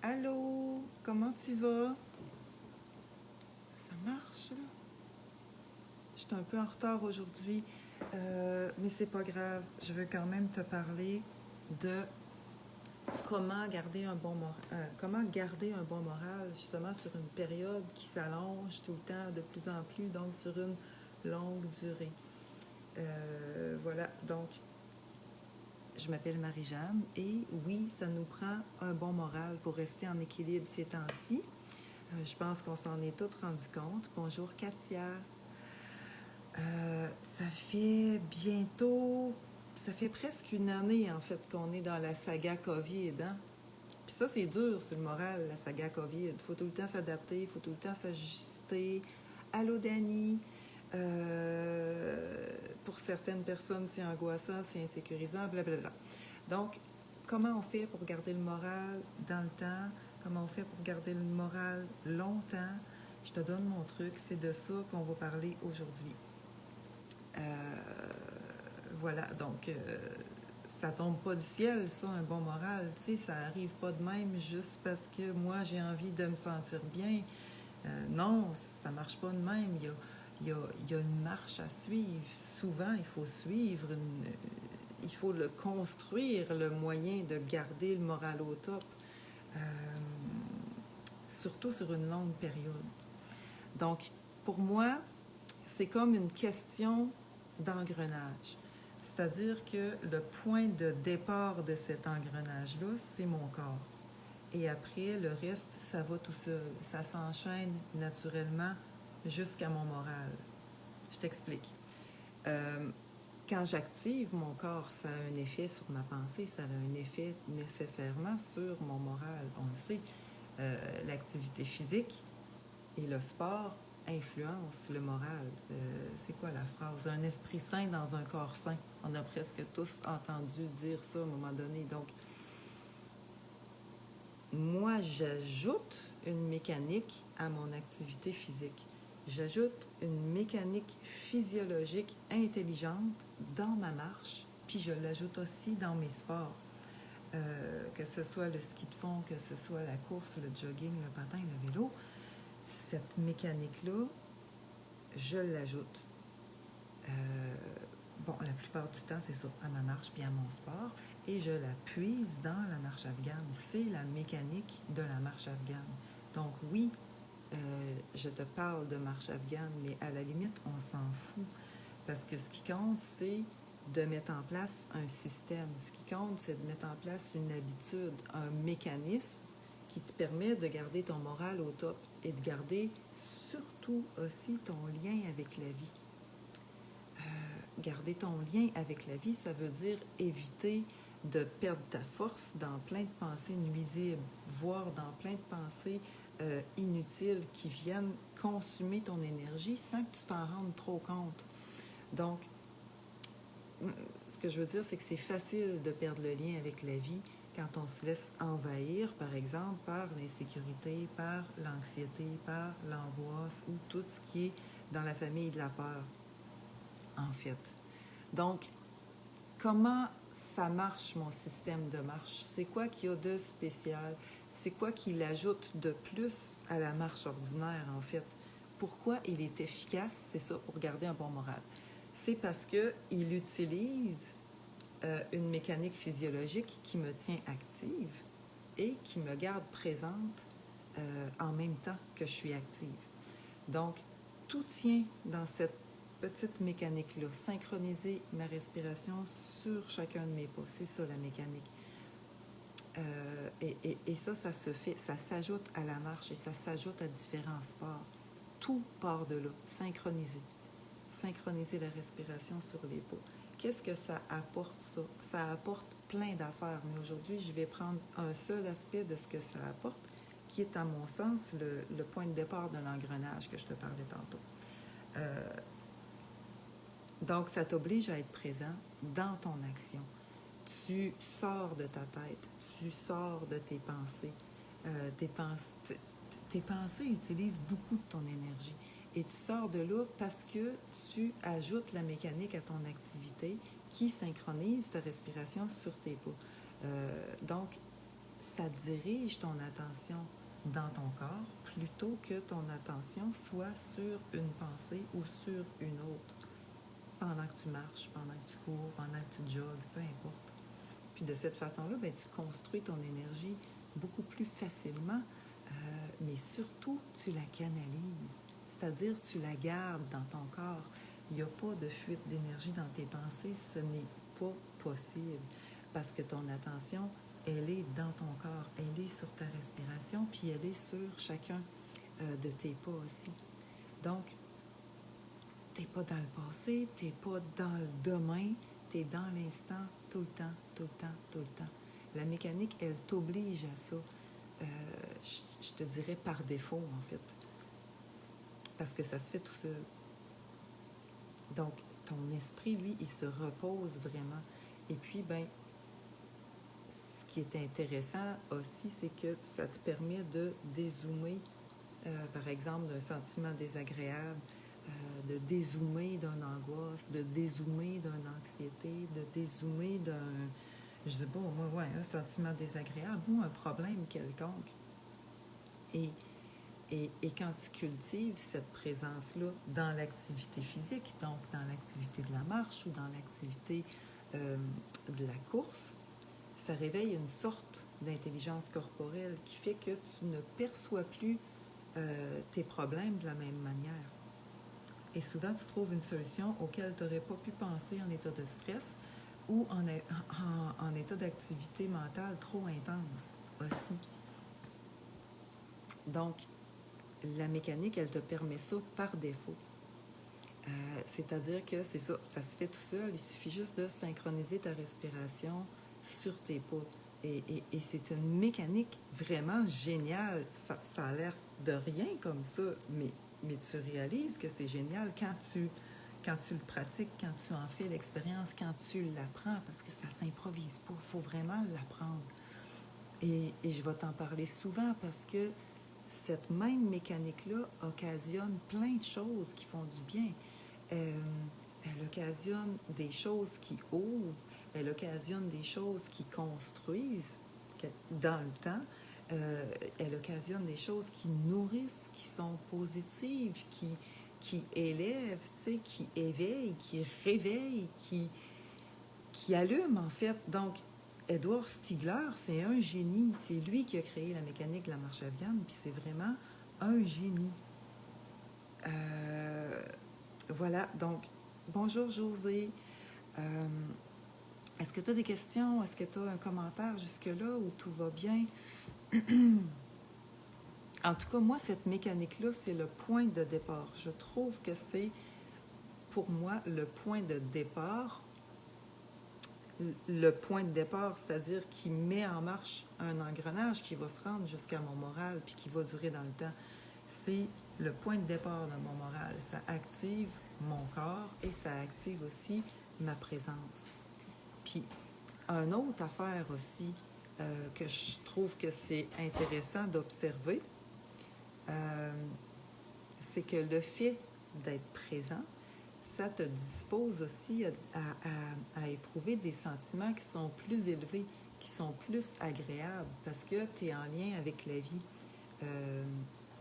Allô, comment tu vas? Ça marche, là? Je suis un peu en retard aujourd'hui, mais c'est pas grave. Je veux quand même te parler de comment garder un bon moral, justement, sur une période qui s'allonge tout le temps de plus en plus, donc sur une longue durée. Voilà, donc je m'appelle Marie-Jeanne et oui, ça nous prend un bon moral pour rester en équilibre ces temps-ci. Je pense qu'on s'en est tous rendu compte. Bonjour Katia. Ça fait presque une année en fait qu'on est dans la saga COVID. Hein? Puis ça, c'est dur sur le moral, la saga COVID. Il faut tout le temps s'adapter, il faut tout le temps s'ajuster. Allô Dani. Pour certaines personnes, c'est angoissant, c'est insécurisant, blablabla. Donc, comment on fait pour garder le moral dans le temps? Comment on fait pour garder le moral longtemps? Je te donne mon truc, c'est de ça qu'on va parler aujourd'hui. Voilà, donc ça tombe pas du ciel, ça, un bon moral. Tu sais, ça arrive pas de même juste parce que moi, j'ai envie de me sentir bien. Non, ça marche pas de même. Il y a une marche à suivre. Souvent, il faut il faut le construire, le moyen de garder le moral au top, euh, surtout sur une longue période. Donc, pour moi, c'est comme une question d'engrenage. C'est-à-dire que le point de départ de cet engrenage-là, c'est mon corps. Et après, le reste, ça va tout seul. Ça s'enchaîne naturellement jusqu'à mon moral. Je t'explique. Euh, Quand j'active mon corps, ça a un effet sur ma pensée, ça a un effet nécessairement sur mon moral. On le sait, l'activité physique et le sport influencent le moral. C'est quoi la phrase? Un esprit sain dans un corps sain. On a presque tous entendu dire ça à un moment donné. Donc, moi, j'ajoute une mécanique à mon activité physique. J'ajoute une mécanique physiologique intelligente dans ma marche, puis je l'ajoute aussi dans mes sports. Que ce soit le ski de fond, que ce soit la course, le jogging, le patin, le vélo, cette mécanique-là, je l'ajoute. Bon, la plupart du temps, c'est ça, à ma marche puis à mon sport, et je la puise dans la marche afghane. C'est la mécanique de la marche afghane. Donc oui, je te parle de marche afghane, mais à la limite, on s'en fout. Parce que ce qui compte, c'est de mettre en place un système. Ce qui compte, c'est de mettre en place une habitude, un mécanisme qui te permet de garder ton moral au top et de garder surtout aussi ton lien avec la vie. Garder ton lien avec la vie, ça veut dire éviter de perdre ta force dans plein de pensées nuisibles, voire dans plein de pensées inutiles qui viennent consumer ton énergie sans que tu t'en rendes trop compte. Donc, ce que je veux dire, c'est que c'est facile de perdre le lien avec la vie quand on se laisse envahir, par exemple, par l'insécurité, par l'anxiété, par l'angoisse ou tout ce qui est dans la famille de la peur, en fait. Donc, comment ça marche, mon système de marche? C'est quoi qu'il y a de spécial? C'est quoi qui l'ajoute de plus à la marche ordinaire, en fait? Pourquoi il est efficace? C'est ça, pour garder un bon moral. C'est parce qu'il utilise une mécanique physiologique qui me tient active et qui me garde présente en même temps que je suis active. Donc, tout tient dans cette petite mécanique-là. Synchroniser ma respiration sur chacun de mes pas. C'est ça la mécanique. Et ça se fait, ça s'ajoute à la marche et ça s'ajoute à différents sports. Tout part de là. Synchroniser. Synchroniser la respiration sur les pas. Qu'est-ce que ça apporte, ça? Ça apporte plein d'affaires, mais aujourd'hui, je vais prendre un seul aspect de ce que ça apporte, qui est, à mon sens, le point de départ de l'engrenage que je te parlais tantôt. Donc, ça t'oblige à être présent dans ton action. Tu sors de ta tête, tu sors de tes pensées. Tes pensées utilisent beaucoup de ton énergie. Et tu sors de là parce que tu ajoutes la mécanique à ton activité qui synchronise ta respiration sur tes pas. Donc, ça dirige ton attention dans ton corps plutôt que ton attention soit sur une pensée ou sur une autre pendant que tu marches, pendant que tu cours, pendant que tu jogues, peu importe. Puis de cette façon-là, ben, tu construis ton énergie beaucoup plus facilement, mais surtout, tu la canalises. C'est-à-dire, tu la gardes dans ton corps. Il n'y a pas de fuite d'énergie dans tes pensées, ce n'est pas possible. Parce que ton attention, elle est dans ton corps, elle est sur ta respiration, puis elle est sur chacun de tes pas aussi. Donc, tu n'es pas dans le passé, tu n'es pas dans le demain, tu es dans l'instant tout le temps, tout le temps, tout le temps. La mécanique, elle t'oblige à ça. Je te dirais par défaut, en fait. Parce que ça se fait tout seul. Donc, ton esprit, lui, il se repose vraiment. Et puis, ben, ce qui est intéressant aussi, c'est que ça te permet de dézoomer, par exemple, d'un sentiment désagréable, de dézoomer d'une angoisse, de dézoomer d'une anxiété, de dézoomer d'un, je sais pas, moi, ouais, un sentiment désagréable ou un problème quelconque. Et quand tu cultives cette présence-là dans l'activité physique, donc dans l'activité de la marche ou dans l'activité de la course, ça réveille une sorte d'intelligence corporelle qui fait que tu ne perçois plus tes problèmes de la même manière. Et souvent, tu trouves une solution auquel tu n'aurais pas pu penser en état de stress ou en état d'activité mentale trop intense aussi. Donc, la mécanique, elle te permet ça par défaut. C'est-à-dire que c'est ça, ça se fait tout seul. Il suffit juste de synchroniser ta respiration sur tes pas. Et c'est une mécanique vraiment géniale. Ça a l'air de rien comme ça, mais tu réalises que c'est génial quand tu le pratiques, quand tu en fais l'expérience, quand tu l'apprends, parce que ça ne s'improvise pas. Il faut vraiment l'apprendre. Et je vais t'en parler souvent parce que cette même mécanique-là occasionne plein de choses qui font du bien. Elle occasionne des choses qui ouvrent, elle occasionne des choses qui construisent dans le temps, elle occasionne des choses qui nourrissent, qui sont positives, qui élèvent, qui éveillent, qui réveillent, qui allument en fait. Donc, Edward Stigler, c'est un génie. C'est lui qui a créé la mécanique de la marche à viande, puis c'est vraiment un génie. Voilà, donc, bonjour José. Est-ce que tu as des questions? Est-ce que tu as un commentaire jusque-là où tout va bien? En tout cas, moi, cette mécanique-là, c'est le point de départ. Je trouve que c'est, pour moi, le point de départ. Le point de départ, c'est-à-dire qui met en marche un engrenage qui va se rendre jusqu'à mon moral puis qui va durer dans le temps. C'est le point de départ de mon moral. Ça active mon corps et ça active aussi ma présence. Puis, une autre affaire aussi que je trouve que c'est intéressant d'observer, c'est que le fait d'être présent, ça te dispose aussi à éprouver des sentiments qui sont plus élevés, qui sont plus agréables, parce que tu es en lien avec la vie.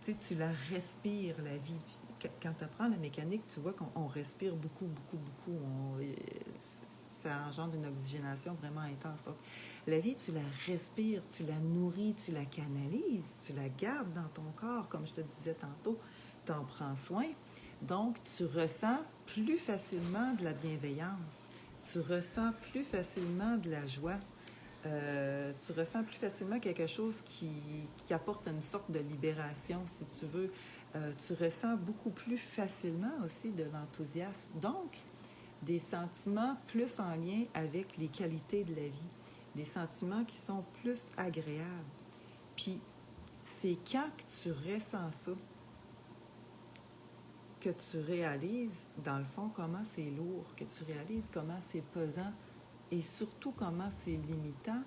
Tu la respires, la vie. Quand tu apprends la mécanique, tu vois qu'on respire beaucoup, beaucoup, beaucoup. Ça engendre une oxygénation vraiment intense. Donc, la vie, tu la respires, tu la nourris, tu la canalises, tu la gardes dans ton corps, comme je te disais tantôt, tu en prends soin. Donc, tu ressens plus facilement de la bienveillance, tu ressens plus facilement de la joie, tu ressens plus facilement quelque chose qui apporte une sorte de libération, si tu veux. Tu ressens beaucoup plus facilement aussi de l'enthousiasme. Donc, des sentiments plus en lien avec les qualités de la vie, des sentiments qui sont plus agréables. Puis, c'est quand que tu ressens ça que tu réalises, dans le fond, comment c'est lourd, que tu réalises comment c'est pesant et surtout comment c'est limitant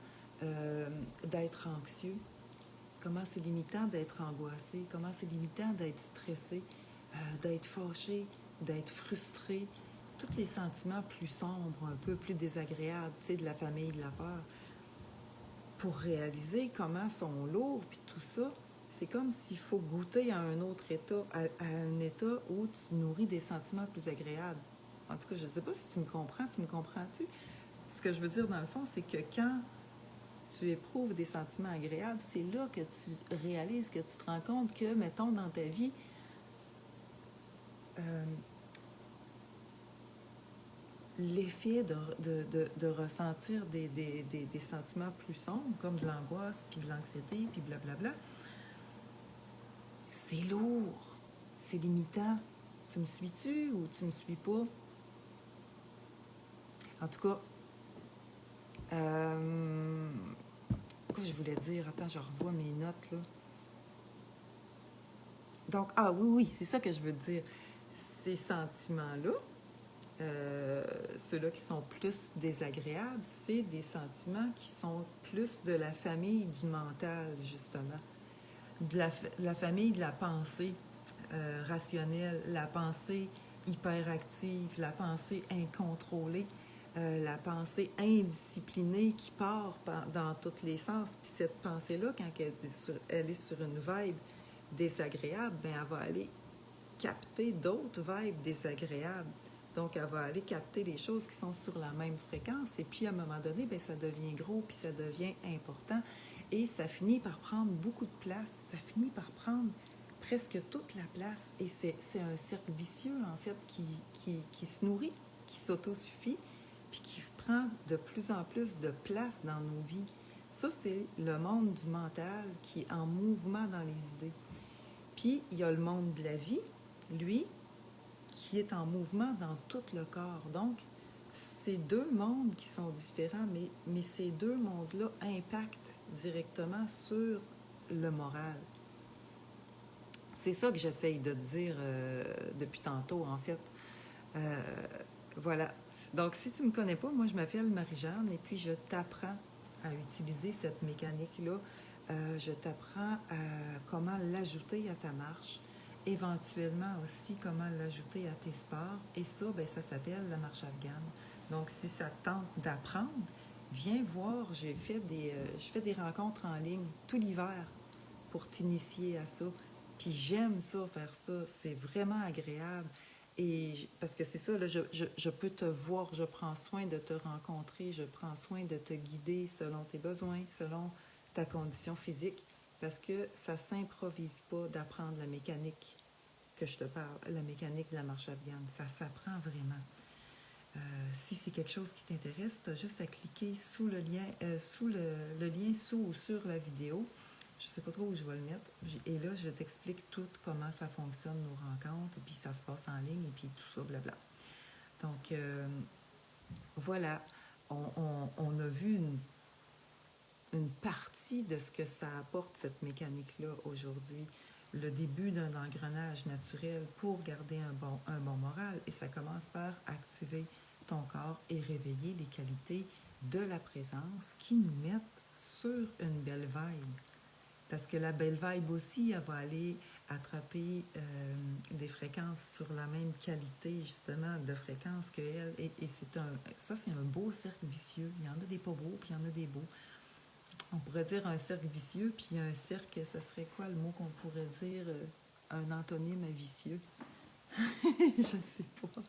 d'être anxieux, comment c'est limitant d'être angoissé, comment c'est limitant d'être stressé, d'être fâché, d'être frustré, tous les sentiments plus sombres, un peu plus désagréables, tu sais, de la famille, de la peur. pour réaliser comment ils sont lourds, puis tout ça, c'est comme s'il faut goûter à un autre état, à un état où tu nourris des sentiments plus agréables. En tout cas, je ne sais pas si tu me comprends-tu? Ce que je veux dire dans le fond, c'est que quand tu éprouves des sentiments agréables, c'est là que tu réalises, que tu te rends compte que, mettons, dans ta vie, l'effet de ressentir des sentiments plus sombres, comme de l'angoisse, puis de l'anxiété, puis blablabla, c'est lourd, c'est limitant. Tu me suis-tu ou tu me suis pas? En tout cas, quoi je voulais dire? Attends, je revois mes notes, là. Donc, oui, c'est ça que je veux dire. Ces sentiments-là, ceux-là qui sont plus désagréables, c'est des sentiments qui sont plus de la famille du mental, justement. De la famille de la pensée rationnelle, la pensée hyperactive, la pensée incontrôlée, la pensée indisciplinée qui part dans tous les sens. Puis cette pensée-là, quand elle est sur une vibe désagréable, ben elle va aller capter d'autres vibes désagréables. Donc, elle va aller capter les choses qui sont sur la même fréquence. Et puis, à un moment donné, bien, ça devient gros, puis ça devient important. Et ça finit par prendre beaucoup de place. Ça finit par prendre presque toute la place. Et c'est un cercle vicieux, en fait, qui se nourrit, qui s'autosuffit, puis qui prend de plus en plus de place dans nos vies. Ça, c'est le monde du mental qui est en mouvement dans les idées. Puis, il y a le monde de la vie, lui, qui est en mouvement dans tout le corps. Donc, c'est deux mondes qui sont différents, mais ces deux mondes-là impactent directement sur le moral. C'est ça que j'essaye de te dire depuis tantôt, en fait. Voilà. Donc, si tu ne me connais pas, moi, je m'appelle Marie-Jeanne et puis je t'apprends à utiliser cette mécanique-là. Je t'apprends à comment l'ajouter à ta marche, éventuellement aussi comment l'ajouter à tes sports. Et ça, bien, ça s'appelle la marche afghane. Donc, si ça te tente d'apprendre, viens voir. Je fais des rencontres en ligne tout l'hiver pour t'initier à ça. Puis j'aime ça, faire ça. C'est vraiment agréable. Et parce que c'est ça, là, je peux te voir, je prends soin de te rencontrer, je prends soin de te guider selon tes besoins, selon ta condition physique, parce que ça ne s'improvise pas d'apprendre la mécanique que je te parle, la mécanique de la marche afghane. Ça s'apprend vraiment. Si c'est quelque chose qui t'intéresse, tu as juste à cliquer sous le lien, le lien sous ou sur la vidéo. Je ne sais pas trop où je vais le mettre. Et là, je t'explique tout comment ça fonctionne, nos rencontres, et puis ça se passe en ligne, et puis tout ça, blabla. Donc, voilà, on a vu une partie de ce que ça apporte, cette mécanique-là, aujourd'hui. Le début d'un engrenage naturel pour garder un bon moral. Et ça commence par activer ton corps et réveiller les qualités de la présence qui nous mettent sur une belle vibe. Parce que la belle vibe aussi, elle va aller attraper des fréquences sur la même qualité, justement, de fréquences qu'elle. Et ça, c'est un beau cercle vicieux. Il y en a des pas beaux, puis il y en a des beaux. On pourrait dire un cercle vicieux, puis un cercle, ça serait quoi le mot qu'on pourrait dire? Un antonyme à vicieux. Je sais pas.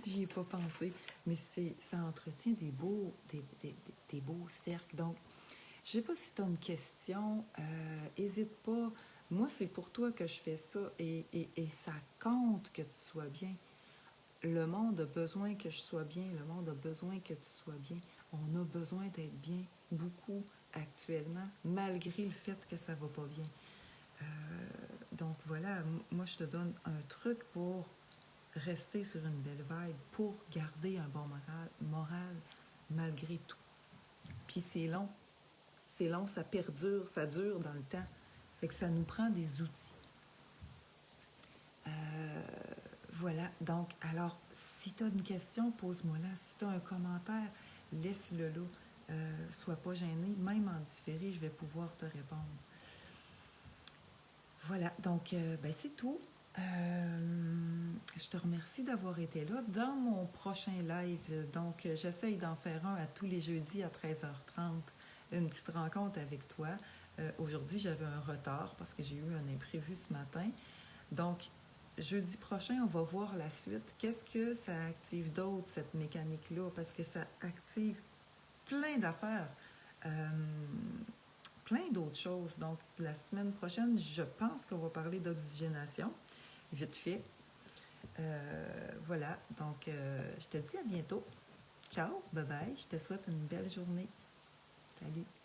J'y ai pas pensé. Mais ça entretient des beaux cercles. Donc, je sais pas si tu as une question. Hésite pas. Moi, c'est pour toi que je fais ça et ça compte que tu sois bien. Le monde a besoin que je sois bien. Le monde a besoin que tu sois bien. On a besoin d'être bien, beaucoup actuellement, malgré le fait que ça va pas bien. Donc voilà, moi je te donne un truc pour rester sur une belle vibe, pour garder un bon moral malgré tout. Puis c'est long, ça perdure, ça dure dans le temps. Fait que ça nous prend des outils. Voilà, donc, alors, si tu as une question, pose-moi là. Si tu as un commentaire, laisse-le là. Sois pas gêné, même en différé, je vais pouvoir te répondre. Voilà, donc, ben, c'est tout. Je te remercie d'avoir été là dans mon prochain live. Donc, j'essaye d'en faire un à tous les jeudis à 13h30. une petite rencontre avec toi. Aujourd'hui, j'avais un retard parce que j'ai eu un imprévu ce matin. Donc, jeudi prochain, on va voir la suite. Qu'est-ce que ça active d'autre, cette mécanique-là? Parce que ça active plein d'affaires, plein d'autres choses. Donc, la semaine prochaine, je pense qu'on va parler d'oxygénation, vite fait. Voilà, donc je te dis à bientôt. Ciao, bye bye, je te souhaite une belle journée. Salut.